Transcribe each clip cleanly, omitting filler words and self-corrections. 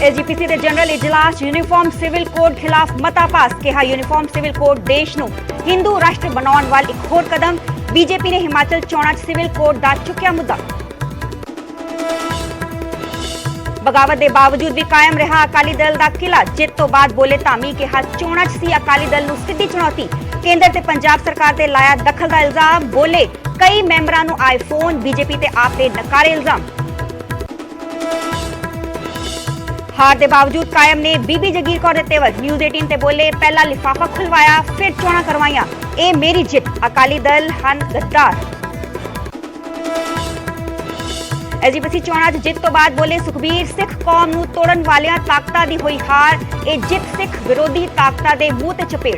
SGPC ਦੇ general ਇਜਲਾਸ uniform civil code खिलाफ मता पास ਕਿਹਾ यूनीफॉर्म सिविल कोड देश ਨੂੰ ਹਿੰਦੂ ਰਾਸ਼ਟਰ ਬਣਾਉਣ ਵੱਲ ਇੱਕ ਹੋਰ ਕਦਮ बीजेपी ने हिमाचल चोणां सिविल कोड ਦਾ ਚੁੱਕਿਆ ਮੁੱਦਾ बगावत के बावजूद भी कायम रहा अकाली दल का किला जित तो बाद बोले धामी कहा चोणां सी अकाली दल नूं सीधी चुनौती केंद्र ते पंजाब सरकार ते लाया दखल का इल्जाम बोले कई मैंबरां नूं आए फोन बीजेपी ते आप ने नकारे इल्जाम हार के बावजूद कायम ने बीबी जगीर कौर दे तेवर न्यूज़ 18 ते बोले पहला लिफाफा खुलवाया फिर चोणां करवाइयां ए मेरी जित अकाली दल हन गद्दार एसजीपीसी चोणां च जित तो बाद बोले सुखबीर सिख कौम नूं तोड़न वालियां ताकतां दी होई हार ए जित सिख विरोधी ताकतां दे मूंह ते चपेड़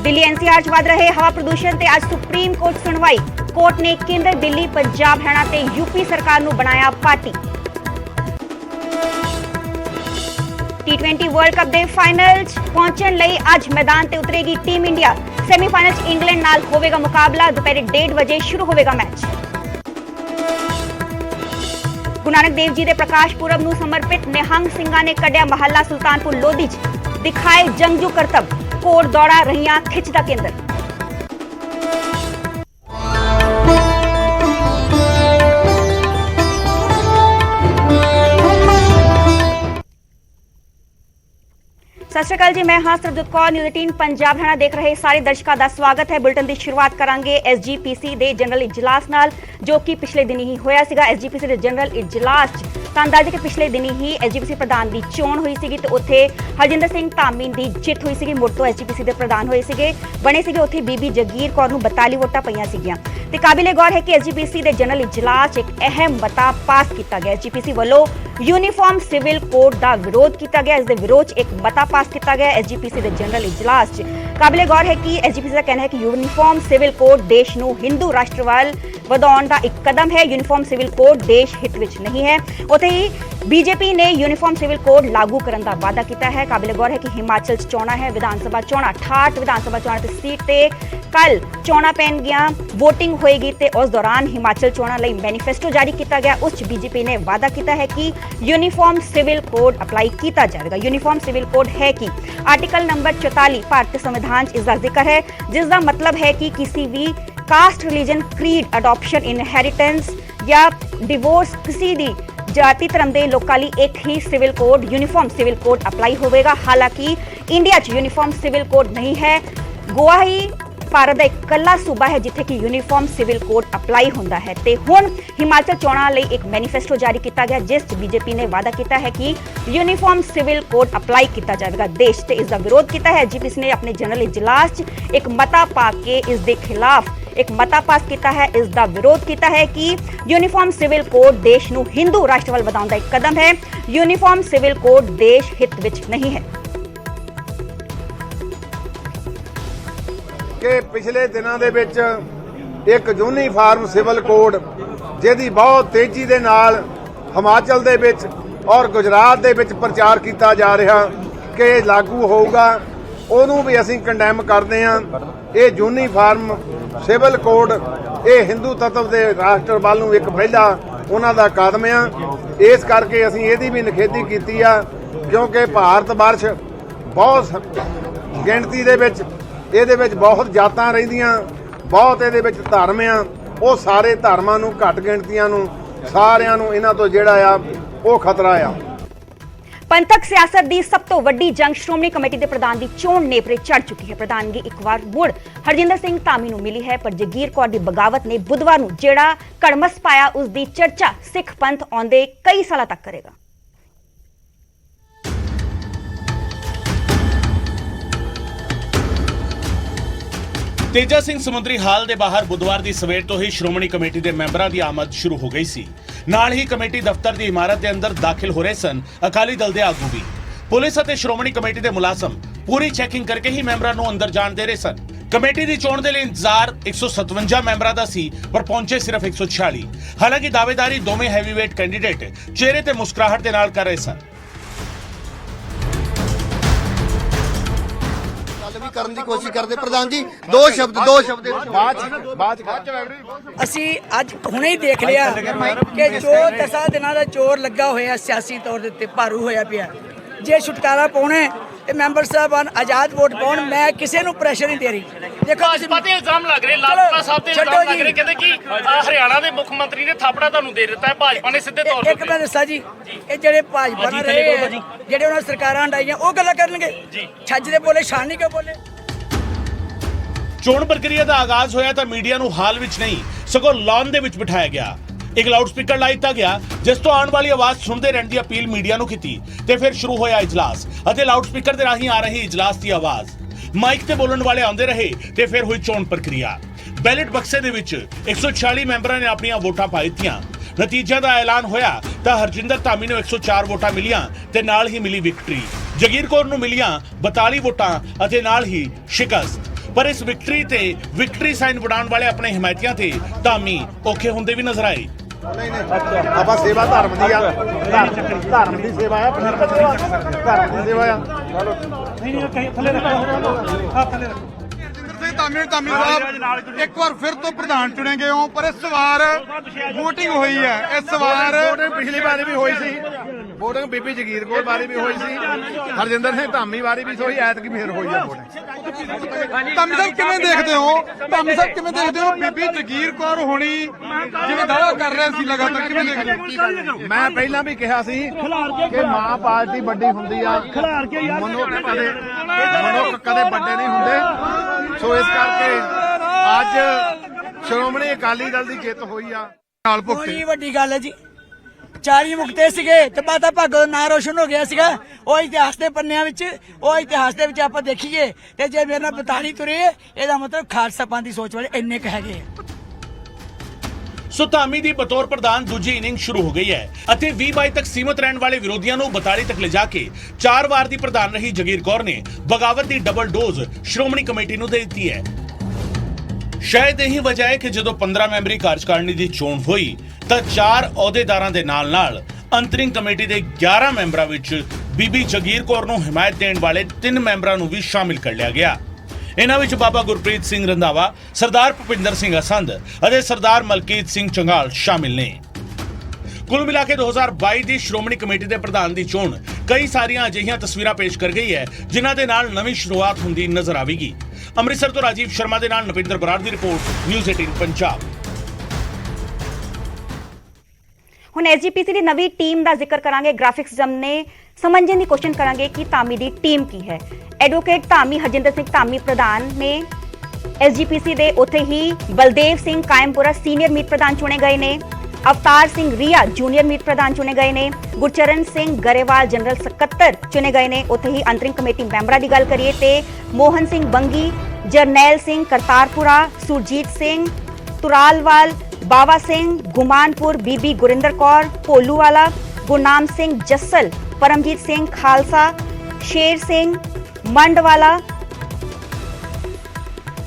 दिल्ली एनसीआर च वध रहे हवा प्रदूषण ते आज सुप्रीम कोर्ट सुनवाई कोर्ट ने केंद्र दिल्ली पंजाब हरियाणा ते यूपी सरकार नूं बनाया पार्टी T20 वर्ल्ड कप दे फाइनल च पहुंचण लई आज मैदान ते उतरेगी टीम इंडिया सेमीफाइनल च इंग्लैंड नाल होवेगा मुकाबला दोपहर 1:30 बजे शुरू होवेगा मैच गुरु नानक देव जी के प्रकाश पुरब नूं समर्पित निहंग सिंघां ने कढ़िया महला सुल्तानपुर लोधी च दिखाए जंगजू करतब घोड़ दौड़ा रहियां खिच दा केंद्र सत श्री अकाल जी मैं हाँ सरबजोत कौर न्यूज़ 18 पंजाब हरियाणा देख रहे सारे दर्शकों का स्वागत है बुलेटिन की शुरुआत करांगे एसजीपीसी के जनरल इजलास नाल जो कि पिछले दिन ही होया सीगा एसजीपीसी के जनरल इजलास अंदाजे के पिछले दिन ही एसजीपीसी प्रधान की चोण हुई सी तो उत्थे हरजिंदर सिंह धामी की जित हुई सी मुड़ तो एसजीपीसी के प्रधान हुए सी बने सी उत्थे बीबी जगीर कौर नूं 42 वोटां पईयां सीगियां ते काबिले गौर है कि एसजीपीसी के जनरल इजलास एक अहम मता पास किया गया एसजीपीसी वालों यूनीफॉर्म सिविल कोड का विरोध किया गया इस विरोध एक मता पास किया गया एसजीपीसी के जनरल इजलास काबिले गौर है कि एसजीपीसी का कहना है कि यूनीफॉर्म सिविल कोड देश नूं हिंदू राष्ट्र वाल ਵਧਾਉਣ ਦਾ ਇੱਕ ਕਦਮ है यूनीफॉर्म सिविल कोड देश हित ਵਿੱਚ नहीं है ਉੱਥੇ ਹੀ बीजेपी ने यूनीफॉर्म सिविल कोड लागू ਕਰਨ ਦਾ ਵਾਅਦਾ ਕੀਤਾ ਹੈ ਕਾबिले गौर है कि हिमाचल ਚ ਚੋਣਾਂ है विधान सभा चोणां 68 विधान सभा चोणां ਤੇ सीट ਤੇ ਕੱਲ ਚੋਣਾਂ ਪੈਣਗੀਆਂ VOTIंग ਹੋਏਗੀ ਤੇ ਉਸ ਦੌਰਾਨ ਹਿਮਾਚਲ ਚੋਣਾਂ ਲਈ ਮੈਨੀਫੈਸਟੋ ਜਾਰੀ ਕੀਤਾ ਗਿਆ ਉਸ ਚ बीजेपी ਨੇ ਵਾਅਦਾ ਕੀਤਾ ਹੈ ਕਿ यूनीफॉर्म सिविल कोड अप्लाई किया जाएगा यूनीफॉर्म सिविल कोड है कि आर्टिकल नंबर 44 भारतीय संविधान इसका जिक्र है जिसका मतलब है कि किसी भी caste religion creed adoption inheritance या डिवोर्स किसी भी जाति धर्म के लोगों लिए एक ही civil code uniform civil code apply होगा हालांकि इंडिया च यूनीफॉर्म सिविल कोड नहीं है गोवा ही भारत का इकल्ला सूबा है जिथे कि यूनीफॉर्म सिविल कोड अप्लाई होता है तो हुण हिमाचल चोणां लई एक मैनीफेस्टो जारी किया गया जिस बीजेपी ने वादा किया है कि यूनीफॉर्म सिविल कोड अप्लाई किया जाएगा देश से इसका विरोध किया है एसजीपीसी ने अपने जनरल इजलास एक मता पा के इसके खिलाफ एक मता पास किया है इसका विरोध किया है कि यूनीफॉर्म सिविल कोड देश नूं हिंदू राष्ट्र वाल वधाउण दा एक कदम है यूनीफॉर्म सिविल कोड देश हित विच नहीं है कि पिछले दिनों दे विच एक यूनीफॉर्म सिविल कोड जिहदी बहुत तेजी दे नाल हिमाचल दे विच और गुजरात दे विच प्रचार किया जा रहा कि लागू होगा ਉਹਨੂੰ भी ਅਸੀਂ कंडेम करते हैं ये यूनीफॉर्म सिविल कोड ये हिंदू तत्व के राष्ट्र वाल नूं एक पहला उन्हां दा कदम आ इस करके ਅਸੀਂ ਇਹਦੀ भी निखेधी की आ क्योंकि भारत वर्ष बहुत गिणती दे विच ਇਹਦੇ ਵਿੱਚ ਬਹੁਤ ਜਾਤਾਂ ਰਹਿੰਦੀਆਂ ਬਹੁਤ ਇਹਦੇ ਵਿੱਚ ਧਰਮ ਆ ਉਹ ਸਾਰੇ ਧਰਮਾਂ ਨੂੰ ਘੱਟ ਗਿਣਤੀਆਂ ਨੂੰ ਸਾਰਿਆਂ ਨੂੰ ਇਹਨਾਂ ਤੋਂ ਜਿਹੜਾ ਆ ਉਹ ਖਤਰਾ ਆ पंथक सियासत की सब तो वड्डी जंग श्रोमणी कमेटी के प्रधान की चोण नेपरे चढ़ चुकी है प्रधानगी एक बार मुड़ हरजिंदर सिंह धामी नूं मिली है पर जगीर कौर की बगावत ने बुधवार नूं जेड़ा कड़मस पाया उसकी चर्चा सिख पंथ आउंदे कई साल तक करेगा तेजा सिंह समुद्री हाल ਦੇ ਬਾਹਰ ਬੁੱਧਵਾਰ ਦੀ ਸਵੇਰ ਤੋਂ ਹੀ ਸ਼੍ਰੋਮਣੀ ਕਮੇਟੀ ਦੇ ਮੈਂਬਰਾਂ ਦੀ ਆਮਦ ਸ਼ੁਰੂ ਹੋ ਗਈ ਸੀ ਨਾਲ ਹੀ ਕਮੇਟੀ ਦਫ਼ਤਰ ਦੀ ਇਮਾਰਤ ਦੇ ਅੰਦਰ ਦਾਖਲ ਹੋ ਰਹੇ ਸਨ ਅਕਾਲੀ ਦਲ ਦੇ ਆਗੂ ਵੀ ਪੁਲਿਸ ਅਤੇ ਸ਼੍ਰੋਮਣੀ ਕਮੇਟੀ ਦੇ ਮੁਲਾਜ਼ਮ ਪੂਰੀ ਚੈਕਿੰਗ ਕਰਕੇ ਹੀ ਮੈਂਬਰਾਂ ਨੂੰ ਅੰਦਰ ਜਾਣ ਦੇ ਰਹੇ ਸਨ ਕਮੇਟੀ ਦੀ ਚੋਣ ਦੇ ਲਈ ਇੰਤਜ਼ਾਰ 157 ਮੈਂਬਰਾਂ ਦਾ ਸੀ ਪਰ ਪਹੁੰਚੇ ਸਿਰਫ 146 ਹਾਲਾਂਕਿ ਦਾਅਵੇਦਾਰੀ ਦੋਵੇਂ ਹੈਵੀਵੇਟ ਕੈਂਡੀਡੇਟ ਚਿਹਰੇ ਤੇ ਮੁਸਕਰਾਹਟ ਦੇ ਨਾਲ ਕਰ ਰਹੇ ਸਨ ਵੀ ਕਰਨ ਦੀ ਕੋਸ਼ਿਸ਼ ਕਰਦੇ। ਪ੍ਰਧਾਨ ਜੀ ਦੋ ਸ਼ਬਦ ਬਾਅਦ ਚ ਅਸੀਂ ਅੱਜ ਹੁਣੇ ਹੀ ਦੇਖ ਲਿਆ ਕਿ ਜੋ 10 ਦਿਨਾਂ ਦਾ ਚੋਰ ਲੱਗਾ ਹੋਇਆ ਸਿਆਸੀ ਤੌਰ ਦੇ ਉੱਤੇ ਭਾਰੂ ਹੋਇਆ ਪਿਆ। ਜੇ ਛੁਟਕਾਰਾ ਪਾਉਣਾ ਹੈ ਤੇ ਮੈਂਬਰ ਸਾਹਿਬਾਨ ਆਜ਼ਾਦ ਵੋਟ ਪਾਉਣ। ਮੈਂ ਕਿਸੇ ਨੂੰ ਪ੍ਰੈਸ਼ਰ ਨਹੀਂ ਦੇ ਰਹੀ। ਦੇਖੋ ਭਾਜਪਾ ਤੇ ਇਲਜ਼ਾਮ ਲੱਗ ਰਹੇ, ਲਾਲਪੁਰਾ ਸਾਹਿਬ ਤੇ ਇਲਜ਼ਾਮ ਲੱਗ ਰਹੇ, ਕਹਿੰਦੇ ਕਿ ਹਰਿਆਣਾ ਦੇ ਮੁੱਖ ਮੰਤਰੀ ਨੇ ਥਾਪੜਾ ਤੁਹਾਨੂੰ ਦੇ ਦਿੱਤਾ ਹੈ ਭਾਜਪਾ ਨੇ ਸਿੱਧੇ ਤੌਰ ਇੱਕ ਮੈਂ ਦੱਸਾਂ ਜੀ, ਇਹ ਜਿਹੜੇ ਭਾਜਪਾ ਨਾਲ ਰਹੇ ਆ, ਜਿਹੜੇ ਉਹਨਾਂ ਸਰਕਾਰਾਂ ਹਟਾਈਆਂ ਉਹ ਗੱਲਾਂ ਕਰਨਗੇ। ਛੱਜ ਦੇ ਬੋਲੇ ਸ਼ਾਨ ਨਹੀਂ ਕਿਉਂ ਬੋਲੇ। ਚੋਣ ਪ੍ਰਕਿਰਿਆ ਦਾ ਆਗਾਜ਼ ਹੋਇਆ ਤਾਂ ਮੀਡੀਆ ਨੂੰ ਹਾਲ ਵਿੱਚ ਨਹੀਂ ਸਗੋਂ ਲਾਨ ਦੇ ਵਿੱਚ ਬਿਠਾਇਆ ਗਿਆ। ਇੱਕ ਲਾਊਡ ਸਪੀਕਰ ਲਾ ਦਿੱਤਾ ਗਿਆ ਜਿਸ ਤੋਂ ਆਉਣ ਵਾਲੀ ਆਵਾਜ਼ ਸੁਣਦੇ ਰਹਿਣ ਦੀ ਅਪੀਲ ਮੀਡੀਆ ਨੂੰ ਕੀਤੀ ਤੇ ਫਿਰ ਸ਼ੁਰੂ ਹੋਇਆ ਇਜਲਾਸ ਅਤੇ ਲਾਊਡ ਸਪੀਕਰ ਦੇ ਰਾਹੀਂ ਆ ਰਹੀ ਇਜਲਾਸ ਦੀ ਆਵਾਜ਼ ਮਾਈਕ ਤੇ ਬੋਲਣ ਵਾਲੇ ਆਉਂਦੇ ਰਹੇ ਤੇ ਫਿਰ ਹੋਈ ਚੋਣ ਪ੍ਰਕਿਰਿਆ। ਬੈਲਟ ਬਕਸੇ ਦੇ ਵਿੱਚ 146 ਮੈਂਬਰਾਂ ਨੇ ਆਪਣੀਆਂ ਵੋਟਾਂ ਪਾ ਦਿੱਤੀਆਂ। ਨਤੀਜਿਆਂ ਦਾ ਐਲਾਨ ਹੋਇਆ ਤਾਂ ਹਰਜਿੰਦਰ ਧਾਮੀ ਨੂੰ 104 ਵੋਟਾਂ ਮਿਲੀਆਂ ਤੇ ਨਾਲ ਹੀ ਮਿਲੀ ਵਿਕਟਰੀ। ਜਗੀਰ ਕੌਰ ਨੂੰ ਮਿਲੀਆਂ 42 ਵੋਟਾਂ ਅਤੇ ਨਾਲ ਹੀ ਸ਼ਿਕਸਤ। ਪਰ ਇਸ ਵਿਕਟਰੀ ਸਾਈਨ ਬਣਾਉਣ ਵਾਲੇ ਆਪਣੇ ਹਮਾਇਤੀਆਂ ਤੇ ਧਾਮੀ ਔਖੇ ਹੁੰਦੇ ਵੀ ਨਜ਼ਰ ਆਏ। ਨਹੀਂ ਆਪਾਂ ਸੇਵਾ ਧਰਮ ਦੀ ਆ, ਧਰਮ ਦੀ ਸੇਵਾ ਆ, ਧਰਮ ਦੀ ਸੇਵਾ ਆ। ਧਾਮੀ ਸਾਹਿਬ ਇੱਕ ਵਾਰ ਫਿਰ ਤੋਂ ਪ੍ਰਧਾਨ ਚੁਣੇ ਗਏ ਹੋ, ਪਰ ਇਸ ਵਾਰ VOTING ਹੋਈ ਹੈ। ਇਸ ਵਾਰ VOTING ਪਿਛਲੀ ਵਾਰੀ ਵੀ ਹੋਈ ਸੀ, VOTING ਬੀਬੀ ਜਗੀਰ ਕੌਰ ਬਾਰੇ ਵੀ ਹੋਈ ਸੀ, ਹਰਜਿੰਦਰ ਸਿੰਘ ਧਾਮੀ ਬਾਰੇ ਵੀ ਹੋਈ, ਐਤਕੀ ਫੇਰ ਹੋਈ ਹੈ VOTING। ਧਾਮੀ ਸਾਹਿਬ ਕਿਵੇਂ ਦੇਖਦੇ ਹੋ? ਧਾਮੀ ਸਾਹਿਬ ਕਿਵੇਂ ਦੇਖਦੇ ਹੋ? ਬੀਬੀ ਜਗੀਰ ਕੌਰ ਹੋਣੀ ਜਿਵੇਂ ਦਾਅਵਾ ਕਰ ਰਹੇ ਸੀ ਲਗਾਤਾਰ, ਕਿਵੇਂ ਦੇਖਦੇ ਹੋ? ਮੈਂ ਪਹਿਲਾਂ ਵੀ ਕਿਹਾ ਸੀ ਕਿ ਮਾਂ ਪਾਰਟੀ ਵੱਡੀ ਹੁੰਦੀ ਆ, ਮਨੁੱਖ ਕਦੇ ਵੱਡੇ ਨਹੀਂ ਹੁੰਦੇ। ਸੋ ਇਸ ਕਰਕੇ ਅੱਜ ਸ਼੍ਰੋਮਣੀ ਅਕਾਲੀ ਦਲ ਦੀ ਜਿੱਤ ਹੋਈ ਆ। ਨਾਲ ਭੁਗਤੇ ਕੋਈ ਵੱਡੀ ਗੱਲ ਹੈ ਜੀ। 40 ਮੁਕਤੇ ਸੀਗੇ ਤੇ ਮਾਤਾ ਭਾਗੋ ਦਾ ਨਾਂ ਰੋਸ਼ਨ ਹੋ ਗਿਆ ਸੀਗਾ। ਉਹ ਇਤਿਹਾਸ ਦੇ ਪੰਨਿਆਂ ਵਿੱਚ, ਉਹ ਇਤਿਹਾਸ ਦੇ ਵਿੱਚ ਆਪਾਂ ਦੇਖੀਏ ਤੇ ਜੇ ਮੇਰੇ ਨਾਲ ਬਤਾਣੀ ਤੁਰੇ ਇਹਦਾ ਮਤਲਬ ਖਾਲਸਾ ਪੰਥ ਦੀ ਸੋਚ ਵਾਲੇ ਇੰਨੇ ਕੁ ਹੈਗੇ ਆ। ਸੋ ਧਾਮੀ ਦੀ ਬਤੌਰ ਪ੍ਰਧਾਨ ਦੂਜੀ ਇਨਿੰਗ ਸ਼ੁਰੂ ਹੋ ਗਈ ਹੈ ਅਤੇ 2022 ਤੱਕ ਸੀਮਤ ਰਹਿਣ ਵਾਲੇ ਵਿਰੋਧੀਆਂ ਨੂੰ 42 ਤੱਕ ਲਿਜਾ ਕੇ 4 ਵਾਰ ਦੀ ਪ੍ਰਧਾਨ ਰਹੀ ਜਗੀਰ ਕੌਰ ਨੇ ਬਗਾਵਤ ਦੀ ਡਬਲ ਡੋਜ਼ ਸ਼੍ਰੋਮਣੀ ਕਮੇਟੀ ਨੂੰ ਦੇ ਦਿੱਤੀ ਹੈ। ਸ਼ਾਇਦ ਇਹੀ ਵਜ੍ਹਾ ਹੈ ਕਿ ਜਦੋਂ 15 ਮੈਂਬਰੀ ਕਾਰਜਕਾਰਨੀ ਦੀ ਚੋਣ ਹੋਈ ਤਾਂ 4 ਅਹੁਦੇਦਾਰਾਂ ਦੇ ਨਾਲ ਅੰਤਰਿੰਗ ਕਮੇਟੀ ਦੇ 11 ਮੈਂਬਰਾਂ ਵਿੱਚ ਬੀਬੀ ਜਗੀਰ ਕੌਰ ਨੂੰ ਹਮਾਇਤ ਦੇਣ ਵਾਲੇ 3 ਮੈਂਬਰਾਂ ਨੂੰ ਵੀ ਸ਼ਾਮਿਲ ਕਰ ਲਿਆ ਗਿਆ। ਇਹਨਾਂ ਵਿੱਚ ਬਾਬਾ ਗੁਰਪ੍ਰੀਤ ਸਿੰਘ ਰੰਧਾਵਾ, ਸਰਦਾਰ ਭੁਪਿੰਦਰ ਸਿੰਘ ਅਸੰਧ ਅਤੇ ਸਰਦਾਰ ਮਲਕੀਤ ਸਿੰਘ ਚੰਗਾਲ ਸ਼ਾਮਿਲ ਨੇ। ਕੁੱਲ ਮਿਲਾ ਕੇ 2022 ਦੀ ਸ਼੍ਰੋਮਣੀ ਕਮੇਟੀ ਦੇ ਪ੍ਰਧਾਨ ਦੀ ਚੋਣ ਕਈ ਸਾਰੀਆਂ ਅਜਿਹੀਆਂ ਤਸਵੀਰਾਂ ਪੇਸ਼ ਕਰ ਗਈ ਹੈ ਜਿਨ੍ਹਾਂ ਦੇ ਨਾਲ ਨਵੀਂ ਸ਼ੁਰੂਆਤ ਹੁੰਦੀ ਨਜ਼ਰ ਆਵੇਗੀ। ਅੰਮ੍ਰਿਤਸਰ ਤੋਂ ਰਾਜੀਵ ਸ਼ਰਮਾ ਦੇ ਨਾਲ ਨਪਿੰਦਰ ਬਰਾੜ ਦੀ ਰਿਪੋਰਟ, ਨਿਊਜ਼ 18 ਪੰਜਾਬ। ਹੁਣ ਐਸਜੀਪੀਸੀ ਦੀ ਨਵੀਂ ਟੀਮ ਦਾ ਜ਼ਿਕਰ ਕਰਾਂਗੇ। ਗ੍ਰਾਫਿਕਸ ਜਮਨੇ ਸਮਝਣ ਦੀ ਕੋਸ਼ਿਸ਼ ਕਰਾਂਗੇ ਕਿ ਧਾਮੀ ਦੀ ਟੀਮ ਕੀ ਹੈ। ਐਡਵੋਕੇਟ ਧਾਮੀ ਹਰਜਿੰਦਰ ਸਿੰਘ ਧਾਮੀ ਪ੍ਰਧਾਨ ਨੇ ਐਸਜੀਪੀਸੀ ਦੇ। ਉੱਥੇ ਹੀ ਬਲਦੇਵ ਸਿੰਘ ਕਾਇਮਪੁਰਾ ਸੀਨੀਅਰ ਮੀਤ ਪ੍ਰਧਾਨ ਚੁਣੇ ਗਏ ਨੇ। ਅਵਤਾਰ ਸਿੰਘ ਰੀਆ ਜੂਨੀਅਰ ਮੀਤ ਪ੍ਰਧਾਨ ਚੁਣੇ ਗਏ ਨੇ। ਗੁਰਚਰਨ ਸਿੰਘ ਗਰੇਵਾਲ ਜਨਰਲ ਸਕੱਤਰ ਚੁਣੇ ਗਏ ਨੇ। ਉੱਥੇ ਹੀ ਅੰਤਰਿੰਗ ਕਮੇਟੀ ਮੈਂਬਰਾਂ ਦੀ ਗੱਲ ਕਰੀਏ ਤੇ ਮੋਹਨ ਸਿੰਘ ਬੰਗੀ, ਜਰਨੈਲ ਸਿੰਘ ਕਰਤਾਰਪੁਰਾ, ਸੁਰਜੀਤ ਸਿੰਘ ਤੁਰਾਲਵਾਲ, ਬਾਵਾ ਸਿੰਘ ਗੁਮਾਨਪੁਰ, ਬੀਬੀ ਗੁਰਿੰਦਰ ਕੌਰ ਭੋਲੂਵਾਲਾ, ਗੁਰਨਾਮ ਸਿੰਘ ਜੱਸਲ, ਪਰਮਜੀਤ ਸਿੰਘ ਖਾਲਸਾ, ਸ਼ੇਰ ਸਿੰਘ ਮੰਡਵਾਲਾ,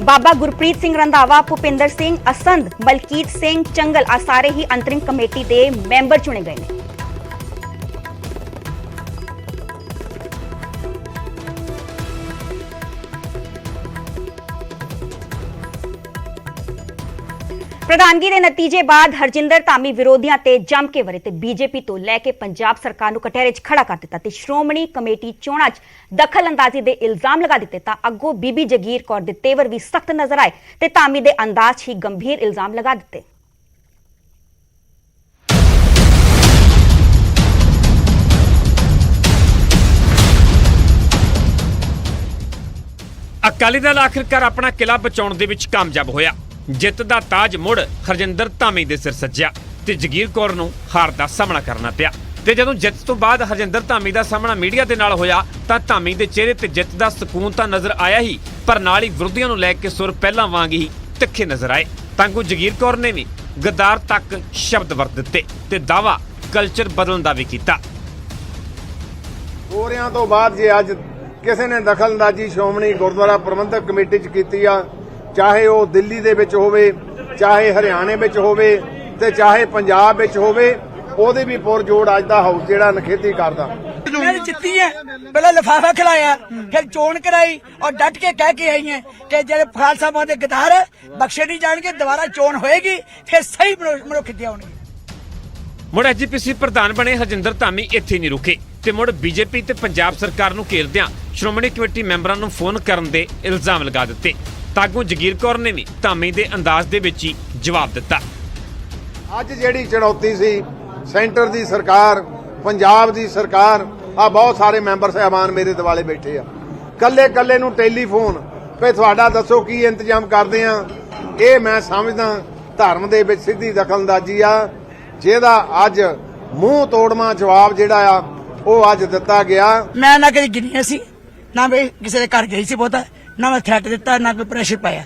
ਬਾਬਾ ਗੁਰਪ੍ਰੀਤ ਸਿੰਘ ਰੰਧਾਵਾ, ਭੁਪਿੰਦਰ ਸਿੰਘ ਅਸੰਧ, ਮਲਕੀਤ ਸਿੰਘ ਚੰਗਲ ਆ ਸਾਰੇ ਹੀ ਅੰਤਰਿੰਗ ਕਮੇਟੀ ਦੇ ਮੈਂਬਰ ਚੁਣੇ ਗਏ ਨੇ। ਪ੍ਰਧਾਨਗੀ ਦੇ ਨਤੀਜੇ ਬਾਅਦ ਹਰਜਿੰਦਰ ਧਾਮੀ ਵਿਰੋਧੀਆਂ ਤੇ ਜੰਮ ਕੇ ਵਰੇ ਤੇ ਬੀਜੇਪੀ ਤੋਂ ਲੈ ਕੇ ਪੰਜਾਬ ਸਰਕਾਰ ਨੂੰ ਕਟਹਿਰੇ 'ਚ ਖੜਾ ਕਰ ਦਿੱਤਾ ਤੇ ਸ਼੍ਰੋਮਣੀ ਕਮੇਟੀ ਚੋਣਾਂ 'ਚ ਦਖਲ-ਅੰਦਾਜ਼ੀ ਦੇ ਇਲਜ਼ਾਮ ਲਗਾ ਦਿੱਤੇ ਤਾਂ ਅੱਗੋਂ ਬੀਬੀ ਜਗੀਰ ਕੌਰ ਦੇ ਤੇਵਰ ਵੀ ਸਖਤ ਨਜ਼ਰ ਆਏ ਤੇ ਧਾਮੀ ਦੇ ਅੰਦਾਜ਼ 'ਚ ਹੀ ਗੰਭੀਰ ਇਲਜ਼ਾਮ ਲਗਾ ਦਿੱਤੇ। ਅਕਾਲੀ ਦਲ ਆਖਿਰਕਾਰ ਆਪਣਾ ਕਿਲਾ ਬਚਾਉਣ ਦੇ ਵਿੱਚ ਕਾਮਯਾਬ ਹੋਇਆ। ਜਿੱਤ ਦਾ ਤਾਜ ਮੁੜ ਹਰਜਿੰਦਰ ਧਾਮੀ ਦੇ ਸਿਰ ਸੱਜਿਆ ਤੇ ਜਗੀਰ ਕੌਰ ਨੂੰ ਹਾਰ ਦਾ ਸਾਹਮਣਾ ਕਰਨਾ ਪਿਆ। ਤੇ ਜਦੋਂ ਜਿੱਤ ਤੋਂ ਬਾਅਦ ਹਰਜਿੰਦਰ ਧਾਮੀ ਦਾ ਸਾਹਮਣਾ ਮੀਡੀਆ ਦੇ ਨਾਲ ਹੋਇਆ ਤਾਂ ਧਾਮੀ ਦੇ ਚਿਹਰੇ ਤੇ ਜਿੱਤ ਦਾ ਸਕੂਨ ਤਾਂ ਨਜ਼ਰ ਆਇਆ ਹੀ, ਪਰ ਨਾਲ ਹੀ ਵਿਰੋਧੀਆਂ ਨੂੰ ਲੈ ਕੇ ਸੁਰ ਪਹਿਲਾਂ ਵਾਂਗ ਹੀ ਤਿੱਖੇ ਨਜ਼ਰ ਆਏ। ਤਾਂਗੂ ਜਗੀਰ ਕੌਰ ਨੇ ਵੀ ਗੱਦਾਰ ਤੱਕ ਸ਼ਬਦ ਵਰਤ ਦਿੱਤੇ ਤੇ ਦਾਅਵਾ ਕਲਚਰ ਬਦਲਣ ਦਾ ਵੀ ਕੀਤਾ। ਹੋਰਿਆਂ ਤੋਂ ਬਾਅਦ ਜੇ ਅੱਜ ਕਿਸੇ ਨੇ ਦਖਲਅੰਦਾਜ਼ੀ ਸ਼੍ਰੋਮਣੀ ਗੁਰਦੁਆਰਾ ਪ੍ਰਬੰਧਕ ਕਮੇਟੀ 'ਚ ਕੀਤੀ ਆ, ਚਾਹੇ ਉਹ ਦਿੱਲੀ ਦੇ ਵਿੱਚ ਹੋਵੇ, ਚਾਹੇ ਹਰਿਆਣੇ ਵਿੱਚ ਹੋਵੇ ਤੇ ਚਾਹੇ ਪੰਜਾਬ ਵਿੱਚ ਹੋਵੇ, ਉਹਦੀ ਵੀ ਪੁਰਜੋੜ ਅੱਜ ਦਾ ਹਾਊਸ ਜਿਹੜਾ ਨਖੇਤੀ ਕਰਦਾ। मैं जितनी है पहले लिफाफा खिलाया, फिर चोन कराई और डट के कह के आई है कि जेडे खालसा पंथ दे गद्दार है बख्शे नहीं जाएंगे, दोबारा चोन होएगी फिर सही मनुखिया होनी। ਮੁੜ ਐਸਜੀਪੀਸੀ ਪ੍ਰਧਾਨ ਬਣੇ ਹਰਜਿੰਦਰ ਧਾਮੀ ਇੱਥੇ ਨਹੀਂ ਰੁਕੇ ਤੇ ਮੁੜ ਬੀਜੇਪੀ ਤੇ ਪੰਜਾਬ ਸਰਕਾਰ ਨੂੰ ਘੇਰਦਿਆਂ ਸ਼੍ਰੋਮਣੀ ਕਮੇਟੀ ਮੈਂਬਰਾਂ ਨੂੰ ਫੋਨ ਕਰਨ ਦੇ ਇਲਜ਼ਾਮ ਲਗਾ ਦਿੱਤੇ। ਤਾਗੂ ਜਗੀਰ ਕੌਰ ਨੇ ਵੀ ਧਾਮੀ ਦੇ ਅੰਦਾਜ਼ ਦੇ ਵਿੱਚ ਹੀ ਜਵਾਬ ਦਿੱਤਾ। ਅੱਜ ਜਿਹੜੀ ਚੁਣੌਤੀ ਸੀ ਸੈਂਟਰ ਦੀ ਸਰਕਾਰ, ਪੰਜਾਬ ਦੀ ਸਰਕਾਰ, ਆ ਬਹੁਤ ਸਾਰੇ ਮੈਂਬਰ ਸਾਹਿਬਾਨ ਮੇਰੇ ਦਿਵਾਲੇ ਬੈਠੇ ਆ, ਕੱਲੇ ਕੱਲੇ ਨੂੰ ਟੈਲੀਫੋਨ ਵੀ ਤੁਹਾਡਾ ਦੱਸੋ ਕੀ ਇੰਤਜ਼ਾਮ ਕਰਦੇ ਆ। ਇਹ ਮੈਂ ਸਮਝਦਾ ਧਰਮ ਦੇ ਵਿੱਚ ਸਿੱਧੀ ਦਖਲਅੰਦਾਜ਼ੀ ਆ, ਜਿਹਦਾ ਅੱਜ ਮੂੰਹ ਤੋੜਵਾਂ ਜਵਾਬ ਜਿਹੜਾ ਆ ਉਹ ਅੱਜ ਦਿੱਤਾ ਗਿਆ। मैं ना कहीं गिनिया सी ना मैं किसी के घर गई सी बहुता, ना मैं थ्रेट दिता ना कोई प्रेशर पाया।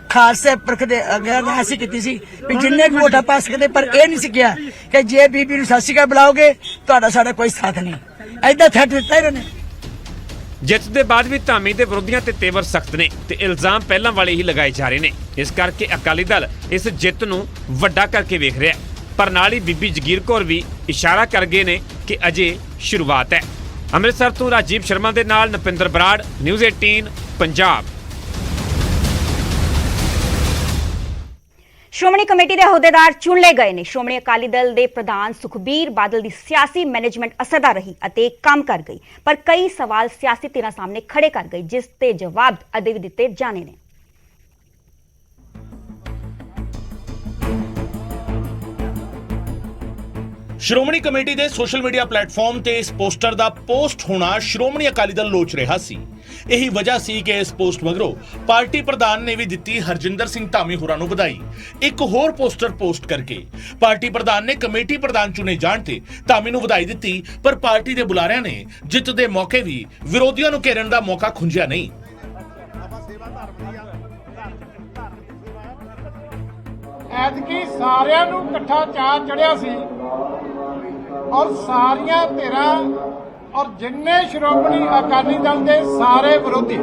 खालसे परख दे अगर ऐसी की सी भी जिन्ने भी वोटा पा सकते, पर यह नहीं सिक्या कि जे बीबी नूं सत श्री अकाल बुलाओगे तो साडा कोई साथ नहीं, ऐदा थ्रेट दिता इन्होंने। ਜਿੱਤ ਦੇ ਬਾਅਦ ਵੀ ਧਾਮੀ ਦੇ ਵਿਰੋਧੀਆਂ ਤੇ ਤੇਵਰ ਸਖਤ ਨੇ ਤੇ ਇਲਜ਼ਾਮ ਪਹਿਲਾਂ ਵਾਲੇ ਹੀ ਲਗਾਏ ਜਾ ਰਹੇ ਨੇ। ਇਸ ਕਰਕੇ ਅਕਾਲੀ ਦਲ ਇਸ ਜਿੱਤ ਨੂੰ ਵੱਡਾ ਕਰਕੇ ਵੇਖ ਰਿਹਾ ਹੈ, ਪਰ ਨਾਲ ਹੀ ਬੀਬੀ ਜਗੀਰ ਕੌਰ ਵੀ ਇਸ਼ਾਰਾ ਕਰ ਗਏ ਨੇ ਕਿ ਅਜੇ ਸ਼ੁਰੂਆਤ ਹੈ। ਅੰਮ੍ਰਿਤਸਰ ਤੋਂ ਰਾਜੀਵ ਸ਼ਰਮਾ ਦੇ ਨਾਲ ਨਪਿੰਦਰ ਬਰਾੜ, ਨਿਊਜ਼ 18 ਪੰਜਾਬ। ਸ਼੍ਰੋਮਣੀ ਕਮੇਟੀ ਦੇ ਅਹੁਦੇਦਾਰ ਚੁਣ ਲਏ ਗਏ ਨੇ। ਸ਼੍ਰੋਮਣੀ ਅਕਾਲੀ ਦਲ ਦੇ ਪ੍ਰਧਾਨ ਸੁਖਬੀਰ ਬਾਦਲ ਦੀ ਸਿਆਸੀ ਮੈਨੇਜਮੈਂਟ ਅਸਰਦਾਰ ਰਹੀ ਅਤੇ ਕੰਮ ਕਰ ਗਈ, ਪਰ ਕਈ ਸਵਾਲ ਸਿਆਸੀ ਧਿਰਾਂ ਸਾਹਮਣੇ ਖੜੇ ਕਰ ਗਈ, ਜਿਸ ਤੇ ਜਵਾਬ ਅਦੇ ਵੀ ਦਿੱਤੇ ਜਾਣੇ ਨੇ। ਸ਼੍ਰੋਮਣੀ ਕਮੇਟੀ ਦੇ ਸੋਸ਼ਲ ਮੀਡੀਆ ਪਲੇਟਫਾਰਮ ਤੇ ਇਸ ਪੋਸਟਰ ਦਾ ਪੋਸਟ ਹੋਣਾ ਸ਼੍ਰੋਮਣੀ ਅਕਾਲੀ ਦਲ ਲੋਚ ਰਿਹਾ ਸੀ। ਇਹੀ ਵਜ੍ਹਾ ਸੀ ਕਿ ਇਸ ਪੋਸਟ ਮਗਰੋਂ ਪਾਰਟੀ ਪ੍ਰਧਾਨ ਨੇ ਵੀ ਦਿੱਤੀ ਹਰਜਿੰਦਰ ਸਿੰਘ ਧਾਮੀ ਹੋਰਾਂ ਨੂੰ ਵਧਾਈ। ਇੱਕ ਹੋਰ ਪੋਸਟਰ ਪੋਸਟ ਕਰਕੇ ਪਾਰਟੀ ਪ੍ਰਧਾਨ ਨੇ ਕਮੇਟੀ ਪ੍ਰਧਾਨ ਚੁਣੇ ਜਾਣ ਤੇ ਧਾਮੀ ਨੂੰ ਵਧਾਈ ਦਿੱਤੀ, ਪਰ ਪਾਰਟੀ ਦੇ ਬੁਲਾਰਿਆਂ ਨੇ ਜਿੱਤ ਦੇ ਮੌਕੇ ਵੀ ਵਿਰੋਧੀਆਂ ਨੂੰ ਘੇਰਨ ਦਾ ਮੌਕਾ ਖੁੰਝਿਆ ਨਹੀਂ। ਐਤਕੀ ਸਾਰਿਆਂ ਨੂੰ ਇਕੱਠਾ ਚਾਅ ਚੜਿਆ ਸੀ ਔਰ ਸਾਰੀਆਂ ਧਿਰਾਂ ਔਰ ਜਿੰਨੇ ਸ਼੍ਰੋਮਣੀ ਅਕਾਲੀ ਦਲ ਦੇ ਸਾਰੇ ਵਿਰੋਧੀ,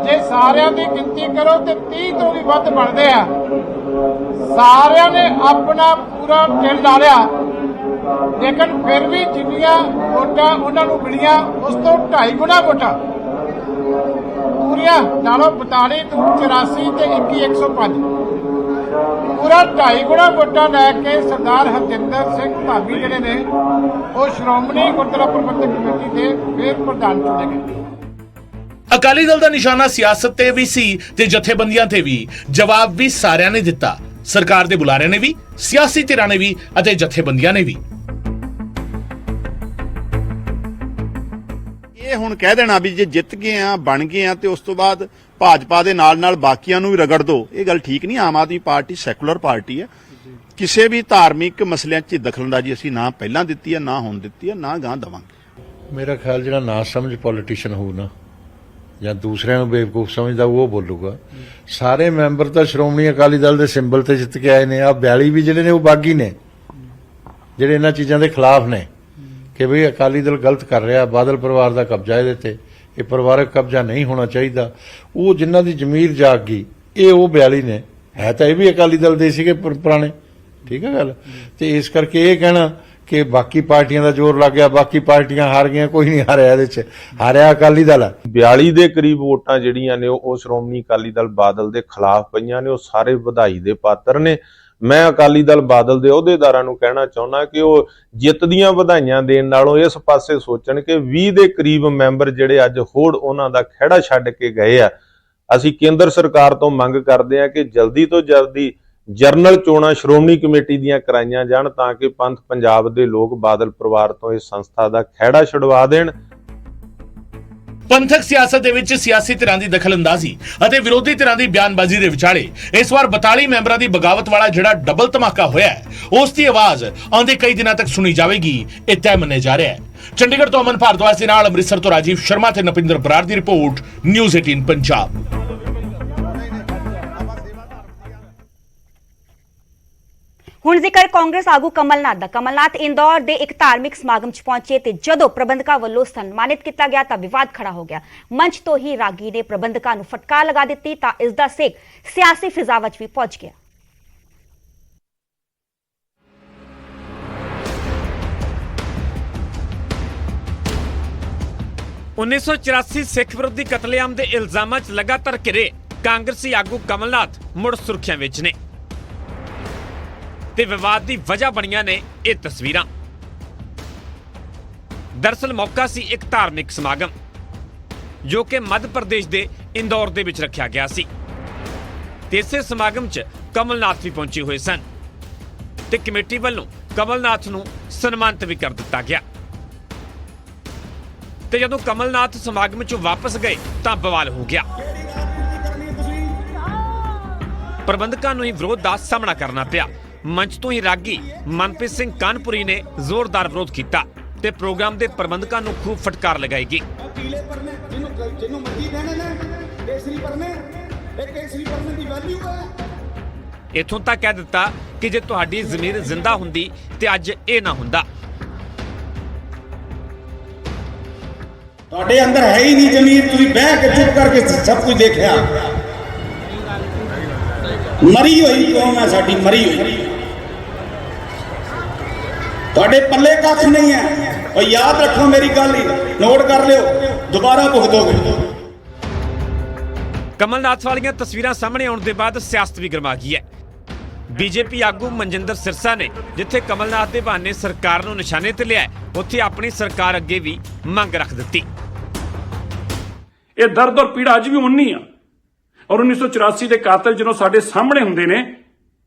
ਜੇ ਸਾਰਿਆਂ ਦੀ ਗਿਣਤੀ ਕਰੋ ਤੇ 30 ਤੋਂ ਵੀ ਵੱਧ ਬਣਦੇ ਆ, ਸਾਰਿਆਂ ਨੇ ਆਪਣਾ ਪੂਰਾ ਦਿਲ ਲਾ ਲਿਆ, ਲੇਕਿਨ ਫਿਰ ਵੀ ਜਿੰਨੀਆਂ ਵੋਟਾਂ ਉਹਨਾਂ ਨੂੰ ਮਿਲੀਆਂ ਉਸ ਤੋਂ 2.5 ਗੁਣਾ ਵੋਟਾਂ ਪੂਰੀਆਂ ਨਾਲੋਂ 42 ਤੋਂ 84 ਤੇ 21 105 ਪੂਰਾ 2.5 ਗੁਣਾ ਵੋਟਾਂ ਲੈ ਕੇ ਸਰਦਾਰ ਹਰਜਿੰਦਰ ਸਿੰਘ ਧਾਮੀ ਜਿਹੜੇ ਨੇ ਉਹ ਸ਼੍ਰੋਮਣੀ ਗੁਰਦੁਆਰਾ ਪ੍ਰਬੰਧਕ ਕਮੇਟੀ ਦੇ ਫਿਰ ਪ੍ਰਧਾਨ ਚੁਣੇ ਗਏ। ਅਕਾਲੀ ਦਲ ਦਾ ਨਿਸ਼ਾਨਾ ਸਿਆਸਤ ਤੇ ਵੀ ਸੀ ਤੇ ਜਥੇਬੰਦੀਆਂ ਤੇ ਵੀ। ਜਵਾਬ ਵੀ ਸਾਰਿਆਂ ਨੇ ਦਿੱਤਾ, ਸਰਕਾਰ ਦੇ ਬੁਲਾਰਿਆਂ ਨੇ ਵੀ, ਸਿਆਸੀ ਧਿਰਾਂ ਨੇ ਵੀ ਅਤੇ ਜਥੇਬੰਦੀਆਂ ਨੇ ਵੀ। ਇਹ ਹੁਣ ਕਹਿ ਦੇਣਾ ਵੀ ਜੇ ਜਿੱਤ ਗਏ ਆ, ਬਣ ਗਏ ਆ ਤੇ ਉਸ ਤੋਂ ਬਾਅਦ ਭਾਜਪਾ ਦੇ ਨਾਲ ਬਾਕੀਆਂ ਨੂੰ ਵੀ ਰਗੜ ਦੋ, ਇਹ ਗੱਲ ਠੀਕ ਨਹੀਂ। Aam Aadmi party secular party ਹੈ, ਕਿਸੇ ਵੀ ਧਾਰਮਿਕ ਮਸਲਿਆਂ 'ਚ ਦਖਲਅੰਦਾਜ਼ੀ ਅਸੀਂ ਨਾ ਪਹਿਲਾਂ ਦਿੱਤੀ ਹੈ, ਨਾ ਹੁਣ ਦਿੱਤੀ ਹੈ, ਨਾ ਗਾਂ ਦੇਵਾਂਗੇ। ਮੇਰਾ ਖਿਆਲ ਜਿਹੜਾ ਨਾ ਸਮਝ ਪੋਲੀਟੀਸ਼ੀਅਨ ਹੋਊ ਨਾ, ਜਾਂ ਦੂਸਰਿਆਂ ਨੂੰ ਬੇਵਕੂਫ ਸਮਝਦਾ ਉਹ ਬੋਲੂਗਾ। ਸਾਰੇ ਮੈਂਬਰ ਤਾਂ ਸ਼੍ਰੋਮਣੀ ਅਕਾਲੀ ਦਲ ਦੇ ਸਿੰਬਲ ਤੇ ਜਿੱਤ ਕੇ ਆਏ ਨੇ। ਆ 42 ਵੀ ਜਿਹੜੇ ਨੇ ਉਹ ਬਾਗੀ ਨੇ, ਜਿਹੜੇ ਇਹਨਾਂ ਚੀਜ਼ਾਂ ਦੇ ਖਿਲਾਫ ਨੇ ਕਿ ਵੀ ਅਕਾਲੀ ਦਲ ਗਲਤ ਕਰ ਰਿਹਾ, ਬਾਦਲ ਪਰਿਵਾਰ ਦਾ ਕਬਜ਼ਾ ਇਹਦੇ ਤੇ, ਇਹ ਪਰਿਵਾਰਕ ਕਬਜ਼ਾ ਨਹੀਂ ਹੋਣਾ ਚਾਹੀਦਾ। ਉਹ ਜਿਨ੍ਹਾਂ ਦੀ ਜ਼ਮੀਰ ਜਾਗ ਗਈ, ਇਹ ਉਹ 42 ਨੇ, ਹੈ ਤਾਂ ਇਹ ਵੀ ਅਕਾਲੀ ਦਲ ਦੇ ਸੀਗੇ ਪੁਰਾਣੇ, ਠੀਕ ਹੈ ਗੱਲ। ਤੇ ਇਸ ਕਰਕੇ ਇਹ ਕਹਿਣਾ ਕਿ ਬਾਕੀ ਪਾਰਟੀਆਂ ਦਾ ਜ਼ੋਰ ਲੱਗ ਗਿਆ, ਬਾਕੀ ਪਾਰਟੀਆਂ ਹਾਰ ਗਈਆਂ, ਕੋਈ ਨਹੀਂ ਹਾਰਿਆ, ਇਹਦੇ 'ਚ ਹਾਰਿਆ ਅਕਾਲੀ ਦਲ ਹੈ। 42 ਦੇ ਕਰੀਬ ਵੋਟਾਂ ਜਿਹੜੀਆਂ ਨੇ ਉਹ ਸ਼੍ਰੋਮਣੀ ਅਕਾਲੀ ਦਲ ਬਾਦਲ ਦੇ ਖਿਲਾਫ ਪਈਆਂ ਨੇ, ਉਹ ਸਾਰੇ ਵਧਾਈ ਦੇ ਪਾਤਰ ਨੇ। ਮੈਂ ਅਕਾਲੀ ਦਲ ਬਾਦਲ ਦੇ ਅਹੁਦੇਦਾਰਾਂ ਨੂੰ ਕਹਿਣਾ ਚਾਹੁੰਦਾ ਕਿ ਉਹ ਜਿੱਤ ਦੀਆਂ ਵਧਾਈਆਂ ਦੇਣ ਨਾਲੋਂ ਇਸ ਪਾਸੇ ਸੋਚਣ ਕਿ 20 ਦੇ ਕਰੀਬ ਮੈਂਬਰ ਜਿਹੜੇ ਅੱਜ ਹੋੜ ਉਹਨਾਂ ਦਾ ਖਹਿੜਾ ਛੱਡ ਕੇ ਗਏ ਆ। ਅਸੀਂ ਕੇਂਦਰ ਸਰਕਾਰ ਤੋਂ ਮੰਗ ਕਰਦੇ ਆ ਕਿ ਜਲਦੀ ਤੋਂ ਜਲਦੀ ਜਰਨਲ ਚੋਣਾਂ ਸ਼੍ਰੋਮਣੀ ਕਮੇਟੀ ਦੀਆਂ ਕਰਾਈਆਂ ਜਾਣ ਤਾਂ ਕਿ ਪੰਥ ਪੰਜਾਬ ਦੇ ਲੋਕ ਬਾਦਲ ਪਰਿਵਾਰ ਤੋਂ ਇਸ ਸੰਸਥਾ ਦਾ ਖਹਿੜਾ ਛੁਡਵਾ ਦੇਣ। ਪੰਥਕ ਸਿਆਸਤ ਦੇ ਵਿੱਚ ਸਿਆਸੀ ਧਿਰਾਂ ਦੀ ਦਖਲਅੰਦਾਜ਼ੀ ਅਤੇ ਵਿਰੋਧੀ ਧਿਰਾਂ ਦੀ ਬਿਆਨਬਾਜ਼ੀ ਦੇ ਵਿਚਾਲੇ ਇਸ ਵਾਰ 42 ਮੈਂਬਰਾਂ ਦੀ ਬਗਾਵਤ ਵਾਲਾ ਜਿਹੜਾ ਡਬਲ ਧਮਾਕਾ ਹੋਇਆ ਹੈ, ਉਸ ਦੀ ਆਵਾਜ਼ ਆਉਂਦੇ ਕਈ ਦਿਨਾਂ ਤੱਕ ਸੁਣੀ ਜਾਵੇਗੀ, ਇਹ ਤੈਅ ਮੰਨਿਆ ਜਾ ਰਿਹਾ ਹੈ। ਚੰਡੀਗੜ੍ਹ ਤੋਂ ਅਮਨ ਭਾਰਦਵਾਜ ਦੇ ਨਾਲ ਅੰਮ੍ਰਿਤਸਰ ਤੋਂ ਰਾਜੀਵ ਸ਼ਰਮਾ ਤੇ ਨਪਿੰਦਰ ਬਰਾੜ ਦੀ ਰਿਪੋਰਟ, ਨਿਊਜ਼ 18 ਪੰਜਾਬ। ਹੁਣ ਜ਼ਿਕਰ ਕਾਂਗਰਸ ਆਗੂ ਕਮਲਨਾਥ ਦਾ। ਕਮਲਨਾਥ ਇੰਦੌਰ ਦੇ ਇੱਕ ਧਾਰਮਿਕ ਸਮਾਗਮ 'ਚ ਪਹੁੰਚੇ ਤੇ ਜਦੋਂ ਪ੍ਰਬੰਧਕਾਂ ਵੱਲੋਂ ਸਨਮਾਨਿਤ ਕੀਤਾ ਗਿਆ ਤਾਂ ਵਿਵਾਦ ਖੜਾ ਹੋ ਗਿਆ। ਮੰਚ ਤੋਂ ਹੀ ਰਾਗੀ ਨੇ ਪ੍ਰਬੰਧਕਾਂ ਨੂੰ ਫਟਕਾਰ ਲਗਾ ਦਿੱਤੀ ਤਾਂ ਇਸ ਦਾ ਸੇਕ ਸਿਆਸੀ ਫਿਜ਼ਾ ਵਿੱਚ ਵੀ ਪਹੁੰਚ ਗਿਆ। 1984 ਸਿੱਖ ਵਿਰੋਧੀ ਕਤਲੇਆਮ ਦੇ ਇਲਜ਼ਾਮਾਂ 'ਚ ਲਗਾਤਾਰ ਘਿਰੇ ਕਾਂਗਰਸੀ ਆਗੂ ਕਮਲਨਾਥ ਮੁੜ ਸੁਰਖੀਆਂ ਵਿੱਚ ਨੇ ਤੇ ਵਿਵਾਦ ਦੀ ਵਜ੍ਹਾ ਬਣੀਆਂ ਨੇ ਇਹ ਤਸਵੀਰਾਂ। ਦਰਅਸਲ ਮੌਕਾ ਸੀ ਇੱਕ ਧਾਰਮਿਕ ਸਮਾਗਮ ਜੋ ਕਿ ਮੱਧ ਪ੍ਰਦੇਸ਼ ਦੇ ਇੰਦੌਰ ਦੇ ਵਿੱਚ ਰੱਖਿਆ ਗਿਆ ਸੀ ਤੇ ਇਸੇ ਸਮਾਗਮ 'ਚ ਕਮਲਨਾਥ ਵੀ ਪਹੁੰਚੇ ਹੋਏ ਸਨ ਤੇ ਕਮੇਟੀ ਵੱਲੋਂ ਕਮਲਨਾਥ ਨੂੰ ਸਨਮਾਨਿਤ ਵੀ ਕਰ ਦਿੱਤਾ ਗਿਆ ਤੇ ਜਦੋਂ ਕਮਲਨਾਥ ਸਮਾਗਮ 'ਚੋਂ ਵਾਪਸ ਗਏ ਤਾਂ ਬਵਾਲ ਹੋ ਗਿਆ। ਪ੍ਰਬੰਧਕਾਂ ਨੂੰ ਹੀ ਵਿਰੋਧ ਦਾ ਸਾਹਮਣਾ ਕਰਨਾ ਪਿਆ। ਮੰਚ ਤੋਂ ਹੀ ਰਾਗੀ ਮਨਪ੍ਰੀਤ ਸਿੰਘ ਕਾਨਪੁਰੀ ਨੇ ਜ਼ੋਰਦਾਰ ਵਿਰੋਧ ਕੀਤਾ ਤੇ ਪ੍ਰੋਗਰਾਮ ਦੇ ਪ੍ਰਬੰਧਕਾਂ ਨੂੰ ਖੂਬ ਫਟਕਾਰ ਲਗਾਈ ਗਈ। ਇੱਥੋਂ ਤੱਕ ਕਹਿ ਦਿੱਤਾ ਕਿ ਜੇ ਤੁਹਾਡੀ ਜ਼ਮੀਰ ਜ਼ਿੰਦਾ ਹੁੰਦੀ ਤੇ ਅੱਜ ਇਹ ਨਾ ਹੁੰਦਾ। ਤੁਹਾਡੇ ਅੰਦਰ ਹੈ ਹੀ ਨਹੀਂ ਜ਼ਮੀਰ, ਤੁਸੀਂ ਬਹਿ ਕੇ ਚੁੱਪ ਕਰਕੇ ਸਭ ਕੁਝ ਦੇਖਿਆ। ਮਰੀ ਹੋਈ ਕੌਮ ਹੈ ਸਾਡੀ, ਮਰੀ ਹੋਈ। ਤੁਹਾਡੇ ਪੱਲੇ ਕੱਖ ਨਹੀਂ ਹੈ। ਔਰ ਯਾਦ ਰੱਖੋ ਮੇਰੀ ਗੱਲ ਹੀ, ਨੋਟ ਕਰ ਲਿਓ, ਦੁਬਾਰਾ ਭੁਗਤੋਗੇ। ਕਮਲਨਾਥ ਵਾਲੀਆਂ ਤਸਵੀਰਾਂ ਸਾਹਮਣੇ ਆਉਣ ਦੇ ਬਾਅਦ ਸਿਆਸਤ ਵੀ ਗਰਮਾ ਗਈ ਹੈ। ਬੀਜੇਪੀ ਆਗੂ ਮਨਜਿੰਦਰ ਸਿਰਸਾ ਨੇ ਜਿੱਥੇ ਕਮਲਨਾਥ ਦੇ ਬਹਾਨੇ ਸਰਕਾਰ ਨੂੰ ਨਿਸ਼ਾਨੇ ਤੇ ਲਿਆ, ਉੱਥੇ ਆਪਣੀ ਸਰਕਾਰ ਅੱਗੇ ਵੀ ਮੰਗ ਰੱਖ ਦਿੱਤੀ। ਇਹ ਦਰਦ ਔਰ ਪੀੜਾ ਅੱਜ ਵੀ ਉਨੀ ਆ ਔਰ 1984 ਦੇ ਕਾਤਲ ਜਦੋਂ ਸਾਡੇ ਸਾਹਮਣੇ ਹੁੰਦੇ ਨੇ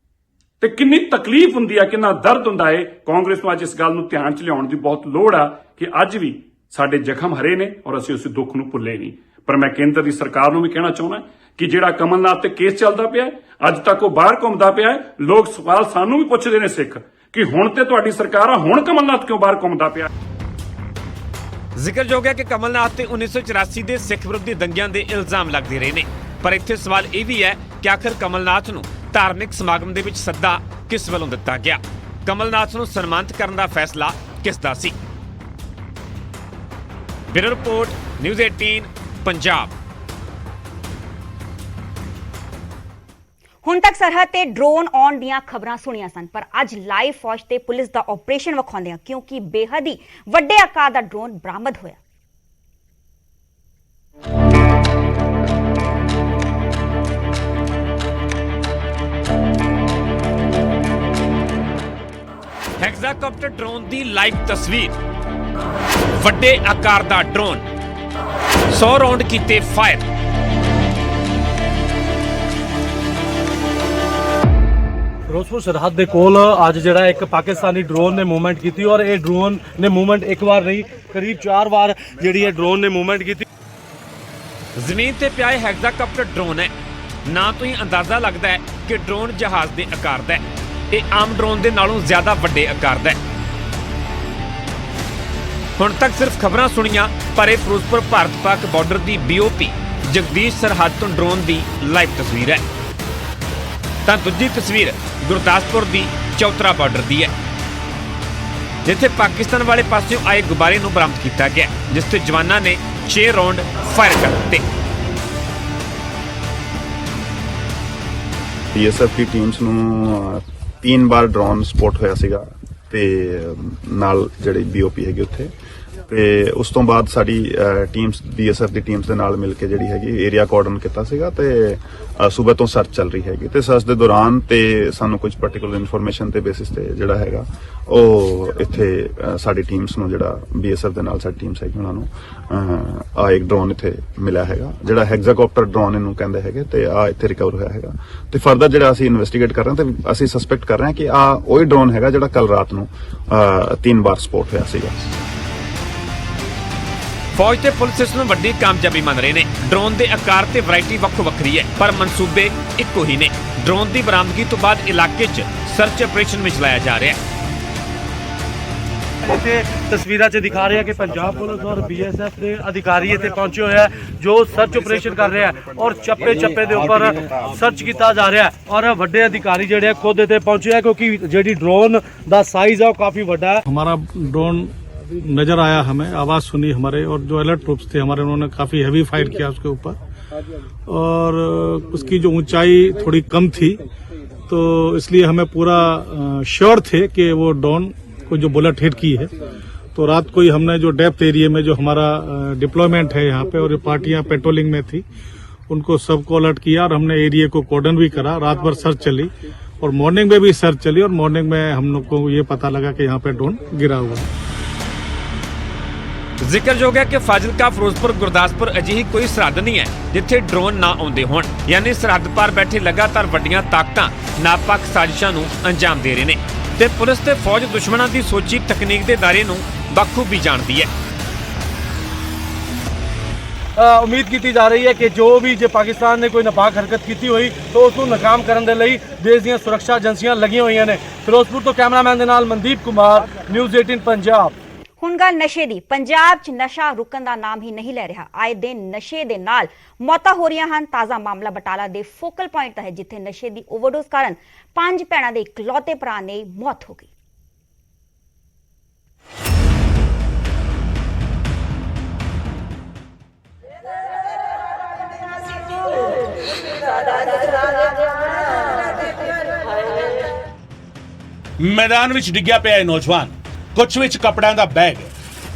ਤੇ ਕਿੰਨੀ ਤਕਲੀਫ ਹੁੰਦੀ ਆ, ਕਿੰਨਾ ਦਰਦ ਹੁੰਦਾ ਏ। ਕਾਂਗਰਸ ਨੂੰ ਅੱਜ ਇਸ ਗੱਲ ਨੂੰ ਧਿਆਨ 'ਚ ਲਿਆਉਣ ਦੀ ਬਹੁਤ ਲੋੜ ਆ ਕਿ ਅੱਜ ਵੀ ਸਾਡੇ ਜ਼ਖਮ ਹਰੇ ਨੇ ਔਰ ਅਸੀਂ ਉਸ ਦੁੱਖ ਨੂੰ ਭੁੱਲੇ ਨਹੀਂ। ਪਰ ਮੈਂ ਕੇਂਦਰ ਦੀ ਸਰਕਾਰ ਨੂੰ ਵੀ ਕਹਿਣਾ ਚਾਹੁੰਦਾ ਕਿ ਜਿਹੜਾ ਕਮਲਨਾਥ ਤੇ ਕੇਸ ਚੱਲਦਾ ਪਿਆ ਅੱਜ ਤੱਕ ਉਹ ਬਾਹਰ ਘੁੰਮਦਾ ਪਿਆ। ਲੋਕ ਸਵਾਲ ਸਾਨੂੰ ਵੀ ਪੁੱਛਦੇ ਨੇ ਸਿੱਖ ਕਿ ਹੁਣ ਤੇ ਤੁਹਾਡੀ ਸਰਕਾਰ ਆ, ਹੁਣ ਕਮਲਨਾਥ ਕਿਉਂ ਬਾਹਰ ਘੁੰਮਦਾ ਪਿਆ। ਜ਼ਿਕਰਯੋਗ ਹੈ ਕਿ ਕਮਲਨਾਥ ਤੇ 1984 ਦੇ ਸਿੱਖ ਵਿਰੋਧੀ ਦੰਗਿਆਂ ਦੇ ਇਲਜ਼ਾਮ ਲੱਗਦੇ ਰਹੇ ਨੇ, ਪਰ ਇੱਥੇ ਸਵਾਲ ਇਹ ਵੀ ਹੈ ਕਿ ਆਖਰ ਕਮਲਨਾਥ ਨੂੰ ਧਾਰਮਿਕ ਸਮਾਗਮ ਦੇ ਵਿੱਚ ਸੱਦਾ ਕਿਸ ਵੱਲੋਂ ਦਿੱਤਾ ਗਿਆ। ਕਮਲਨਾਥ ਨੂੰ ਸਨਮਾਨਿਤ ਕਰਨ ਦਾ ਫੈਸਲਾ ਕਿਸ ਦਾ ਸੀ। Bureau report, news 18 Punjab. ਹੁਣ ਤੱਕ ਸਰਹੱਦ ਤੇ ਡਰੋਨ ਆਉਣ ਦੀਆਂ ਖਬਰਾਂ ਸੁਣੀਆਂ ਸਨ, ਪਰ ਅੱਜ ਲਾਈਵ ਫੌਜ ਤੇ ਪੁਲਿਸ ਦਾ ਆਪਰੇਸ਼ਨ ਵਿਖਾਉਂਦੇ ਕਿਉਂਕਿ ਬੇਹੱਦ ਹੀ ਵੱਡੇ ਆਕਾਰ ਦਾ ਡਰੋਨ ਬਰਾਮਦ ਹੋਇਆ। ਹੈਕਸਾਕਾਪਟਰ ਡਰੋਨ ਦੀ ਲਾਈਵ ਤਸਵੀਰ। ਵੱਡੇ ਆਕਾਰ ਦਾ ਡਰੋਨ, 100 ਰਾਉਂਡ ਕੀਤੇ ਫਾਇਰ। ਫਿਰੋਜ਼ਪੁਰ ਸਰਹੱਦ ਦੇ ਕੋਲ ਅੱਜ ਜਿਹੜਾ ਇੱਕ ਪਾਕਿਸਤਾਨੀ ਡਰੋਨ ਨੇ ਮੂਵਮੈਂਟ ਕੀਤੀ ਔਰ ਇਹ ਡਰੋਨ ਨੇ ਮੂਵਮੈਂਟ ਇੱਕ ਵਾਰ ਨਹੀਂ ਕਰੀਬ 4 ਵਾਰ ਜਿਹੜੀ ਹੈ ਡਰੋਨ ਨੇ ਮੂਵਮੈਂਟ ਕੀਤੀ। ਜ਼ਮੀਨ ਤੇ ਪਿਆ ਹੈਕਸਾਕਾਪਟਰ ਡਰੋਨ ਹੈ। ਨਾ ਤੋਂ ਹੀ ਅੰਦਾਜ਼ਾ ਲੱਗਦਾ ਹੈ ਕਿ ਡਰੋਨ ਜਹਾਜ਼ ਦੇ ਆਕਾਰ ਦਾ ਹੈ। ਇਹ ਆਮ ਡਰੋਨ ਦੇ ਨਾਲੋਂ ਜ਼ਿਆਦਾ ਵੱਡੇ ਆਕਾਰ ਦਾ ਹੈ। ਹੁਣ ਤੱਕ ਸਿਰਫ ਖਬਰਾਂ ਸੁਣੀਆਂ, ਪਰ ਇਹ ਫਿਰੋਜ਼ਪੁਰ ਭਾਰਤ-ਪਾਕ ਬਾਰਡਰ ਦੀ BOP ਜਗਦੀਸ਼ ਸਰਹੱਦ ਤੋਂ ਡਰੋਨ ਦੀ ਲਾਈਵ ਤਸਵੀਰ ਹੈ। ਤਾਂ ਦੂਜੀ ਤਸਵੀਰ ਗੁਰਦਾਸਪੁਰ ਦੀ ਚੌਤਰਾ ਬਾਰਡਰ ਦੀ ਹੈ, ਜਿੱਥੇ ਪਾਕਿਸਤਾਨ ਵਾਲੇ ਪਾਸਿਓਂ ਆਏ ਗੁਬਾਰੇ ਨੂੰ ਬਰਾਮਦ ਕੀਤਾ ਗਿਆ, ਜਿਸ ਤੇ ਜਵਾਨਾਂ ਨੇ 6 ਰਾਉਂਡ ਫਾਇਰ ਕਰ ਦਿੱਤੇ। BSF ਦੀ ਟੀਮਸ ਨੂੰ 3 ਵਾਰ ਡਰੋਨ ਸਪੋਟ ਹੋਇਆ ਸੀਗਾ ਤੇ ਨਾਲ ਜਿਹੜੀ BOP ਹੈਗੀ ਉੱਥੇ, ਤੇ ਉਸ ਤੋਂ ਬਾਅਦ ਸਾਡੀ ਟੀਮਸ BSF ਦੀ ਟੀਮਸ ਦੇ ਨਾਲ ਮਿਲ ਕੇ ਜਿਹੜੀ ਹੈਗੀ ਏਰੀਆ ਕੋਆਰਡਨ ਕੀਤਾ ਸੀਗਾ ਤੇ ਸੂਬੇ ਤੋਂ ਸਰਚ ਚੱਲ ਰਹੀ ਹੈਗੀ ਤੇ ਸਰਚ ਦੇ ਦੌਰਾਨ ਤੇ ਸਾਨੂੰ ਕੁਝ ਪਾਰਟਿਕੂਲਰ ਇਨਫੋਰਮੇਸ਼ਨ ਤੇ ਬੇਸਿਸ ਤੇ ਜਿਹੜਾ ਹੈਗਾ ਉਹ ਇੱਥੇ ਸਾਡੀ ਟੀਮਸ ਨੂੰ ਜਿਹੜਾ BSF ਦੇ ਨਾਲ ਸਾਡੀ ਟੀਮਸ ਹੈਗੀ ਉਹਨਾਂ ਨੂੰ ਆ ਇੱਕ ਡਰੋਨ ਇੱਥੇ ਮਿਲਿਆ ਹੈਗਾ, ਜਿਹੜਾ ਹੈਕਸਾਕਾਪਟਰ ਡਰੋਨ ਇਹਨੂੰ ਕਹਿੰਦੇ ਹੈਗੇ, ਤੇ ਆ ਇੱਥੇ ਰਿਕਵਰ ਹੋਇਆ ਹੈਗਾ। ਤੇ ਫਰਦਰ ਜਿਹੜਾ ਅਸੀਂ ਇਨਵੈਸਟੀਗੇਟ ਕਰ ਰਹੇ ਹਾਂ ਤੇ ਅਸੀਂ ਸਸਪੈਕਟ ਕਰ ਰਹੇ ਹਾਂ ਕਿ ਆ ਉਹੀ ਡਰੋਨ ਹੈਗਾ ਜਿਹੜਾ ਕੱਲ ਰਾਤ ਨੂੰ 3 ਵਾਰ ਸਪੋਟ ਹੋਇਆ ਸੀਗਾ। ਫੌਜ ਤੇ ਪੁਲਿਸ ਇਸ ਨੂੰ ਵੱਡੀ ਕਾਮਯਾਬੀ ਮੰਨ ਰਹੇ ਨੇ। ਡਰੋਨ ਦੇ ਆਕਾਰ ਤੇ ਵੈਰਾਈਟੀ ਵੱਖੋ ਵੱਖਰੀ ਹੈ, ਪਰ ਮਨਸੂਬੇ ਇੱਕੋ ਹੀ ਨੇ। ਡਰੋਨ ਦੀ ਬਰਾਮਦਗੀ ਤੋਂ ਬਾਅਦ ਇਲਾਕੇ 'ਚ ਸਰਚ ਆਪਰੇਸ਼ਨ ਵੀ ਚਲਾਇਆ ਜਾ ਰਿਹਾ ਹੈ। ਇੱਥੇ ਤਸਵੀਰਾਂ 'ਚ ਦਿਖਾ ਰਿਹਾ ਕਿ ਪੰਜਾਬ ਪੁਲਿਸ ਔਰ BSF ਦੇ ਅਧਿਕਾਰੀ ਇੱਥੇ ਪਹੁੰਚੇ ਹੋਏ ਆ ਜੋ ਸਰਚ ਆਪਰੇਸ਼ਨ ਕਰ ਰਹੇ ਆ ਔਰ ਚੱਪੇ ਦੇ ਉੱਪਰ ਸਰਚ ਕੀਤਾ ਜਾ ਰਿਹਾ ਔਰ ਵੱਡੇ ਅਧਿਕਾਰੀ ਜਿਹੜੇ ਆ ਖੁਦ ਇੱਥੇ ਪਹੁੰਚੇ ਆ ਕਿਉਂਕਿ ਜਿਹੜੀ ਡਰੋਨ ਦਾ ਸਾਈਜ਼ ਹੈ ਉਹ ਕਾਫੀ ਵੱਡਾ ਹੈ। हमारा ड्रोन नजर आया, हमें आवाज सुनी हमारे, और जो अलर्ट ट्रूप्स थे हमारे उन्होंने काफी हैवी फायर किया उसके ऊपर और उसकी जो ऊंचाई थोड़ी कम थी तो इसलिए हमें पूरा श्योर थे कि वो ड्रोन को जो बुलेट हिट की है तो रात को ही हमने जो डेप्थ एरिया में जो हमारा डिप्लॉयमेंट है यहाँ पे और ये पार्टियां पेट्रोलिंग में थी, उनको सबको अलर्ट किया और हमने एरिया को कॉर्डन भी करा। रात भर सर्च चली और मॉर्निंग में भी सर्च चली और मॉर्निंग में हम लोग को ये पता लगा कि यहाँ पे ड्रोन गिरा हुआ है। ਜ਼ਿਕਰਯੋਗ ਹੈ ਕਿ ਫਾਜ਼ਿਲਕਾ, ਫਿਰੋਜ਼ਪੁਰ, ਗੁਰਦਾਸਪੁਰ ਅਜਿਹੀ ਕੋਈ ਸਰਹੱਦ ਨਹੀਂ ਹੈ ਜਿੱਥੇ ਡਰੋਨ ਨਾ ਆਉਂਦੇ ਹੋਣ। ਯਾਨੀ ਸਰਹੱਦ ਪਾਰ ਬੈਠੇ ਲਗਾਤਾਰ ਵੱਡੀਆਂ ਤਾਕਤਾਂ ਨਾਪਾਕ ਸਾਜ਼ਿਸ਼ਾਂ ਨੂੰ ਅੰਜਾਮ ਦੇ ਰਹੇ ਨੇ ਤੇ ਪੁਲਿਸ ਤੇ ਫੌਜ ਦੁਸ਼ਮਣਾਂ ਦੀ ਸੋਚੀ ਤਕਨੀਕ ਦੇ ਦਾਇਰੇ ਨੂੰ ਬਖੂਬੀ ਜਾਣਦੀ ਹੈ। ਉਮੀਦ ਕੀਤੀ ਜਾ ਰਹੀ ਹੈ ਕਿ ਜੋ ਵੀ ਜੇ ਪਾਕਿਸਤਾਨ ਨੇ ਕੋਈ ਨਾਪਾਕ ਹਰਕਤ ਕੀਤੀ ਹੋਈ ਤਾਂ ਉਸ ਨੂੰ ਨਾਕਾਮ ਕਰਨ ਦੇ ਲਈ ਦੇਸ਼ ਦੀਆਂ ਸੁਰੱਖਿਆ ਏਜੰਸੀਆਂ ਲੱਗੀਆਂ ਹੋਈਆਂ ਨੇ। ਫਿਰੋਜ਼ਪੁਰ ਤੋਂ ਕੈਮਰਾਮੈਨ ਦੇ ਨਾਲ ਮਨਦੀਪ ਕੁਮਾਰ, ਨਿਊਜ਼ 18 ਪੰਜਾਬ। ਹੁਣ ਗੱਲ ਨਸ਼ੇ ਦੀ। ਪੰਜਾਬ 'ਚ ਨਸ਼ਾ ਰੁਕਣ ਦਾ ਨਾਮ ਹੀ ਨਹੀਂ ਲੈ ਰਿਹਾ। ਆਏ ਦਿਨ ਨਸ਼ੇ ਦੇ ਨਾਲ ਮੌਤਾਂ ਹੋ ਰਹੀਆਂ ਹਨ। ਤਾਜ਼ਾ ਮਾਮਲਾ ਬਟਾਲਾ ਦੇ ਫੋਕਲ ਪੁਆਇੰਟ ਦਾ ਹੈ, ਜਿੱਥੇ ਨਸ਼ੇ ਦੀ ਓਵਰਡੋਜ਼ ਕਾਰਨ 5 ਭੈਣਾਂ ਦੇ ਇਕਲੌਤੇ ਭਰਾ ਨੇ ਮੌਤ ਹੋ ਗਈ। ਮੈਦਾਨ ਵਿੱਚ ਡਿੱਗਿਆ ਪਿਆ ਇਹ ਨੌਜਵਾਨ, ਕੁਛ ਵਿੱਚ ਕੱਪੜਿਆਂ ਦਾ ਬੈਗ,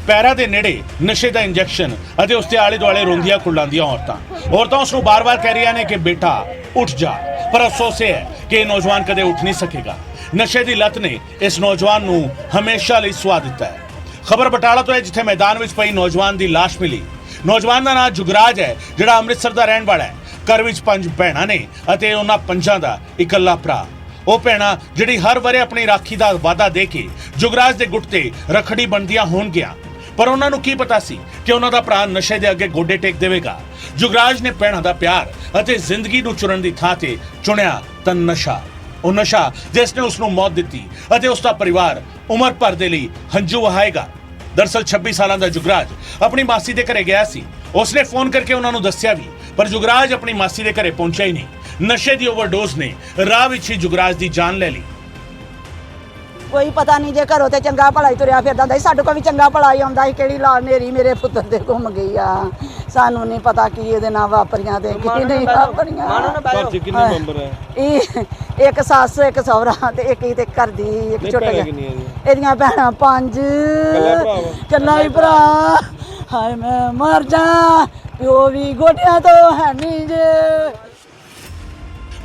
ਪੈਰਾਂ ਦੇ ਨੇੜੇ ਨਸ਼ੇ ਦਾ ਇੰਜੈਕਸ਼ਨ ਅਤੇ ਉਸ ਦੇ ਆਲੇ ਦੁਆਲੇ ਰੋਂਦੀਆਂ ਕੁਰਲਾਉਂਦੀਆਂ ਔਰਤਾਂ ਉਸ ਨੂੰ ਬਾਰ-ਬਾਰ ਕਹਿ ਰਹੀਆਂ ਨੇ ਕਿ ਬੇਟਾ ਉੱਠ ਜਾ, ਪਰ ਅਫਸੋਸ ਇਹ ਹੈ ਕਿ ਇਹ ਨੌਜਵਾਨ ਕਦੇ ਉੱਠ ਨਹੀਂ ਸਕੇਗਾ। ਨਸ਼ੇ ਦੀ ਲੱਤ ਨੇ ਇਸ ਨੌਜਵਾਨ ਨੂੰ ਹਮੇਸ਼ਾ ਲਈ ਸੁਆ ਦਿੱਤਾ ਹੈ। ਖਬਰ ਬਟਾਲਾ ਤੋਂ ਹੈ, ਜਿੱਥੇ ਮੈਦਾਨ ਵਿੱਚ ਪਈ ਨੌਜਵਾਨ ਦੀ ਲਾਸ਼ ਮਿਲੀ। ਨੌਜਵਾਨ ਦਾ ਨਾਮ ਜੁਗਰਾਜ ਹੈ, ਜਿਹੜਾ ਅੰਮ੍ਰਿਤਸਰ ਦਾ ਰਹਿਣ ਵਾਲਾ ਹੈ। ਘਰ ਵਿੱਚ 5 ਭੈਣਾਂ ਨੇ ਅਤੇ ਉਹਨਾਂ 5 ਦਾ ਇਕੱਲਾ ਭਰਾ। ਉਹ ਭੈਣਾਂ ਜਿਹੜੀ ਹਰ ਵਾਰੇ ਆਪਣੀ ਰਾਖੀ ਦਾ ਵਾਅਦਾ ਦੇ ਕੇ ਜੁਗਰਾਜ ਦੇ ਗੁੱਟ ਤੇ ਰੱਖੜੀ ਬੰਨ੍ਹਦੀਆਂ ਹੋਣਗੀਆਂ, ਪਰ ਉਹਨਾਂ ਨੂੰ ਕੀ ਪਤਾ ਸੀ ਕਿ ਉਹਨਾਂ ਦਾ ਭਰਾ ਨਸ਼ੇ ਦੇ ਅੱਗੇ ਗੋਡੇ ਟੇਕ ਦੇਵੇਗਾ। ਜੁਗਰਾਜ ਨੇ ਭੈਣਾਂ ਦਾ ਪਿਆਰ ਅਤੇ ਜ਼ਿੰਦਗੀ ਨੂੰ ਚੁਣਨ ਦੀ ਥਾਂ ਤੇ ਚੁਣਿਆ ਤਾਂ ਨਸ਼ਾ, ਉਹ ਨਸ਼ਾ ਜਿਸ ਨੇ ਉਸ ਨੂੰ ਮੌਤ ਦਿੱਤੀ ਅਤੇ ਉਸ ਦਾ ਪਰਿਵਾਰ ਉਮਰ ਭਰ ਦੇ ਲਈ ਹੰਝੂ ਵਹਾਏਗਾ। ਦਰਅਸਲ 26 ਸਾਲਾਂ ਦਾ ਜੁਗਰਾਜ ਆਪਣੀ ਮਾਸੀ ਦੇ ਘਰੇ ਗਿਆ ਸੀ। ਉਸਨੇ ਫੋਨ ਕਰਕੇ ਉਹਨਾਂ ਨੂੰ ਦੱਸਿਆ ਵੀ, ਪਰ ਜੁਗਰਾਜ ਆਪਣੀ ਮਾਸੀ ਦੇ ਘਰੇ ਪਹੁੰਚਿਆ ਹੀ ਨਹੀਂ। ਨਸ਼ੇ ਦੀ ਓਵਰਡੋਜ਼ ਨੇ ਰਾਹ ਵਿੱਚ ਹੀ ਜੁਗਰਾਜ ਦੀ ਜਾਨ ਲੈ ਲਈ। ਕੋਈ ਪਤਾ ਨਹੀਂ ਜੇ ਘਰੋਂ ਤੇ ਚੰਗਾ ਭਲਾ ਹੀ ਤੁਰਿਆ ਫਿਰਦਾ ਹੁੰਦਾ ਸੀ, ਸਾਡੇ ਕੋਲ ਵੀ ਚੰਗਾ ਭਲਾ ਹੀ ਆਉਂਦਾ ਸੀ। ਕਿਹੜੀ ਲਾ ਨੇਰੀ ਮੇਰੇ ਪੁੱਤਰ ਦੇ ਘੁੰਮ ਗਈ ਆ, ਸਾਨੂੰ ਨਹੀਂ ਪਤਾ ਕੀ ਇਹਦੇ ਨਾਲ ਵਾਪਰੀਆਂ ਤੇ ਕੀ ਨਹੀਂ ਵਾਪਰੀਆਂ। ਘਰ 'ਚ ਕਿੰਨੇ ਮੈਂਬਰ ਹੈ? ਇਹ ਇੱਕ ਸੱਸ, ਇੱਕ ਸਹੁਰਾ ਤੇ ਇੱਕ ਹੀ ਤੇ ਘਰ ਦੀ ਇੱਕ ਛੋਟਾ ਜਿਹਾ। ਇਹਦੀਆਂ ਭੈਣਾਂ 5, ਕੱਲਾ ਹੀ ਭਰਾ। ਹਾਏ ਮੈਂ ਮਰ ਜਾ, ਪਿਓ ਵੀ ਗੋਡਿਆਂ ਤੋਂ ਹੈ ਨਹੀਂ ਜੇ।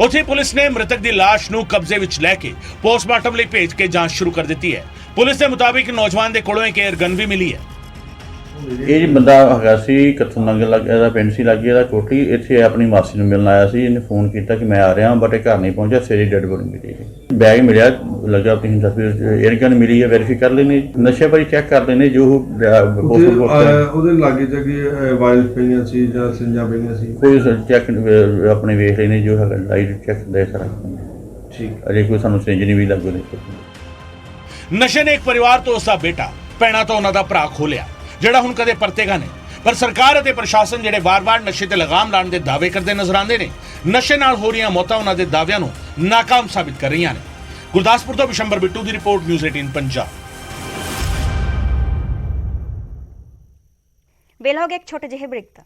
ਉੱਥੇ ਪੁਲਿਸ ਨੇ ਮ੍ਰਿਤਕ ਦੀ ਲਾਸ਼ ਨੂੰ ਕਬਜ਼ੇ ਵਿੱਚ ਲੈ ਕੇ ਪੋਸਟਮਾਰਟਮ ਲਈ ਭੇਜ ਕੇ ਜਾਂਚ ਸ਼ੁਰੂ ਕਰ ਦਿੱਤੀ ਹੈ। ਪੁਲਿਸ ਦੇ ਮੁਤਾਬਿਕ ਨੌਜਵਾਨ ਦੇ ਕੋਲੋਂ ਇੱਕ 에ਅਰ ਗਨ ਵੀ ਮਿਲੀ ਹੈ। ਇਹ ਜੀ ਬੰਦਾ ਹੈਗਾ ਸੀ ਕਿੱਥੋਂ ਨੰਗ ਲੱਗ, ਇਹਦਾ ਪਿੰਡ ਸੀ ਲੱਗੇ, ਇਹਦਾ ਕੋਟੀ। ਇੱਥੇ ਆਪਣੀ ਮਾਸੀ ਨੂੰ ਮਿਲਣ ਆਇਆ ਸੀ। ਇਹਨੇ ਫੋਨ ਕੀਤਾ ਕਿ ਮੈਂ ਆ ਰਿਹਾ, ਬਟ ਇਹ ਘਰ ਨਹੀਂ ਪਹੁੰਚਿਆ। ਸਵੇਰੇ ਡੈਡ ਬੋਡੀ ਮਿਲੀ। ਬੈਗ ਮਿਲਿਆ, ਲੱਗਾ ਤੁਸੀਂ ਤਸਵੀਰ 에ਅਰ ਗਨ ਮਿਲੀ ਹੈ, ਵੈਰੀਫਾਈ ਕਰ ਲੈਣੇ, ਨਸ਼ੇ ਭਾਈ ਚੈੱਕ ਕਰ ਲੈਣੇ। ਜੋ ਉਹਦੇ ਲਾਗੇ ਜਾਗੇ ਵਾਇਲ ਪਈਆਂ ਸੀ ਜਾਂ ਸਿੰਜਾਂ ਪਈਆਂ ਸੀ, ਕੋਈ ਚੈੱਕ ਆਪਣੇ ਵੇਖ ਲੈਣੇ, ਜੋ ਹੈਗਾ ਲਾਈਟ ਚੈੱਕ ਦੇ ਸਾਰਾ। ਠੀਕ, ਅਜੇ ਕੋਈ ਸਾਨੂੰ ਸਿੰਜ ਨਹੀਂ ਵੀ ਲੱਗੋ। ਨਸ਼ੇ ਨੇ ਇੱਕ ਪਰਿਵਾਰ ਤੋਂ ਉਸਦਾ ਬੇਟਾ, ਭੈਣਾਂ ਤੋਂ ਉਹਨਾਂ ਦਾ ਭਰਾ ਖੋਲਿਆ, ਜਿਹੜਾ ਹੁਣ ਕਦੇ ਪਰਤੇਗਾ ਨਹੀਂ। ਪਰ ਸਰਕਾਰ ਅਤੇ ਪ੍ਰਸ਼ਾਸਨ ਜਿਹੜੇ ਵਾਰ-ਵਾਰ ਨਸ਼ੇ ਤੇ ਲਗਾਮ ਲਾਉਣ ਦੇ ਦਾਅਵੇ ਕਰਦੇ ਨਜ਼ਰ ਆਉਂਦੇ ਨੇ, ਨਸ਼ੇ ਨਾਲ ਹੋ ਰਹੀਆਂ ਮੌਤਾਂ ਉਹਨਾਂ ਦੇ ਦਾਅਵਿਆਂ ਨੂੰ ਨਾਕਾਮ ਸਾਬਿਤ ਕਰ ਰਹੀਆਂ ਨੇ। ਗੁਰਦਾਸਪੁਰ ਤੋਂ ਬਿਸ਼ੰਬਰ ਬਿੱਟੂ ਦੀ ਰਿਪੋਰਟ, ਨਿਊਜ਼ 18 ਪੰਜਾਬ। ਵੇਲਾ ਹੋ ਗਿਆ ਇੱਕ ਛੋਟੇ ਜਿਹੇ ਬ੍ਰੇਕ ਦਾ।